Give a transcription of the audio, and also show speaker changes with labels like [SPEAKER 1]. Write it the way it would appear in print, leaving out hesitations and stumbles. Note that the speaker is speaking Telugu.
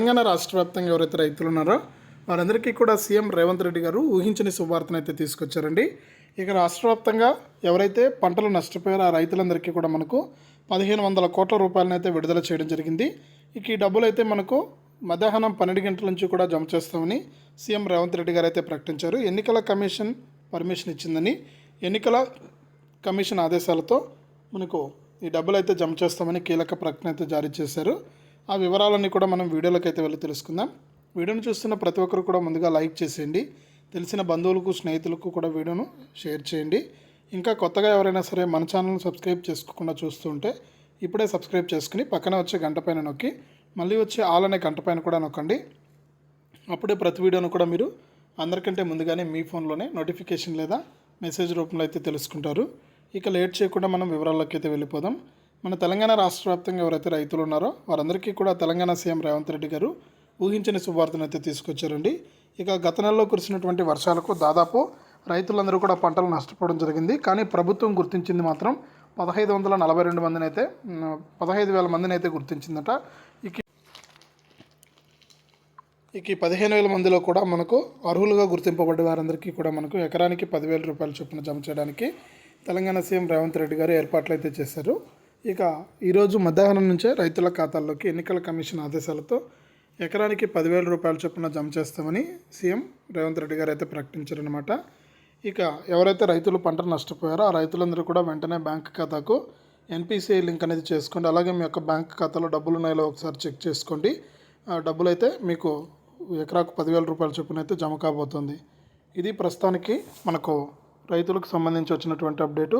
[SPEAKER 1] తెలంగాణ రాష్ట్ర వ్యాప్తంగా ఎవరైతే రైతులు ఉన్నారో వారందరికీ కూడా సీఎం రేవంత్ రెడ్డి గారు ఊహించని శుభవార్తను అయితే తీసుకొచ్చారండి. ఇక రాష్ట్ర వ్యాప్తంగా ఎవరైతే పంటలు నష్టపోయారో ఆ రైతులందరికీ కూడా మనకు 1500 కోట్ల రూపాయలను అయితే విడుదల చేయడం జరిగింది. ఇక ఈ డబ్బులు అయితే మనకు మధ్యాహ్నం 12 గంటల నుంచి కూడా జమ చేస్తామని సీఎం రేవంత్ రెడ్డి గారు అయితే ప్రకటించారు. ఎన్నికల కమిషన్ పర్మిషన్ ఇచ్చిందని, ఎన్నికల కమిషన్ ఆదేశాలతో మనకు ఈ డబ్బులు అయితే జమ చేస్తామని కీలక ప్రకటన అయితే జారీ చేశారు. ఆ వివరాలన్నీ కూడా మనం వీడియోలోకి అయితే వెళ్ళి తెలుసుకుందాం. వీడియోను చూస్తున్న ప్రతి ఒక్కరు కూడా ముందుగా లైక్ చేసేయండి. తెలిసిన బంధువులకు స్నేహితులకు కూడా వీడియోను షేర్ చేయండి. ఇంకా కొత్తగా ఎవరైనా సరే మన ఛానల్ని సబ్స్క్రైబ్ చేసుకోకుండా చూస్తుంటే ఇప్పుడే సబ్స్క్రైబ్ చేసుకుని పక్కన వచ్చే గంట పైన నొక్కి మళ్ళీ వచ్చే ఆల్ అనే గంట పైన కూడా నొక్కండి. అప్పుడే ప్రతి వీడియోను కూడా మీరు అందరికంటే ముందుగానే మీ ఫోన్లోనే నోటిఫికేషన్ లేదా మెసేజ్ రూపంలో అయితే తెలుసుకుంటారు. ఇక లేట్ చేయకుండా మనం వివరాల్లోకి అయితే వెళ్ళిపోదాం. మన తెలంగాణ రాష్ట్ర వ్యాప్తంగా ఎవరైతే రైతులు ఉన్నారో వారందరికీ కూడా తెలంగాణ సీఎం రేవంత్ రెడ్డి గారు ఊహించని శుభవార్తను అయితే తీసుకొచ్చారండి. ఇక గత నెలలో కురిసినటువంటి వర్షాలకు దాదాపు రైతులందరూ కూడా పంటలు నష్టపోవడం జరిగింది. కానీ ప్రభుత్వం గుర్తించింది మాత్రం 1542 మందిని అయితే 15,000 మందిని అయితే గుర్తించిందట. ఇక 15,000 మందిలో కూడా మనకు అర్హులుగా గుర్తింపబడ్డ వారందరికీ కూడా మనకు ఎకరానికి 10,000 రూపాయల చొప్పున జమ చేయడానికి తెలంగాణ సీఎం రేవంత్ రెడ్డి గారు ఏర్పాట్లు అయితే చేశారు. ఇక ఈరోజు మధ్యాహ్నం నుంచే రైతుల ఖాతాల్లోకి ఎన్నికల కమిషన్ ఆదేశాలతో ఎకరానికి 10,000 రూపాయల చొప్పున జమ చేస్తామని సీఎం రేవంత్ రెడ్డి గారు అయితే ప్రకటించారనమాట. ఇక ఎవరైతే రైతులు పంటలు నష్టపోయారో ఆ రైతులందరూ కూడా వెంటనే బ్యాంక్ ఖాతాకు ఎన్పిసిఐ లింక్ అనేది చేసుకోండి. అలాగే మీ యొక్క బ్యాంక్ ఖాతాలో డబ్బులు ఉన్నాయో ఒకసారి చెక్ చేసుకోండి. ఆ డబ్బులు అయితే మీకు ఎకరాకు 10,000 రూపాయల చొప్పున అయితే జమ కాబోతుంది. ఇది ప్రస్తుతానికి మనకు రైతులకు సంబంధించి వచ్చినటువంటి అప్డేటు.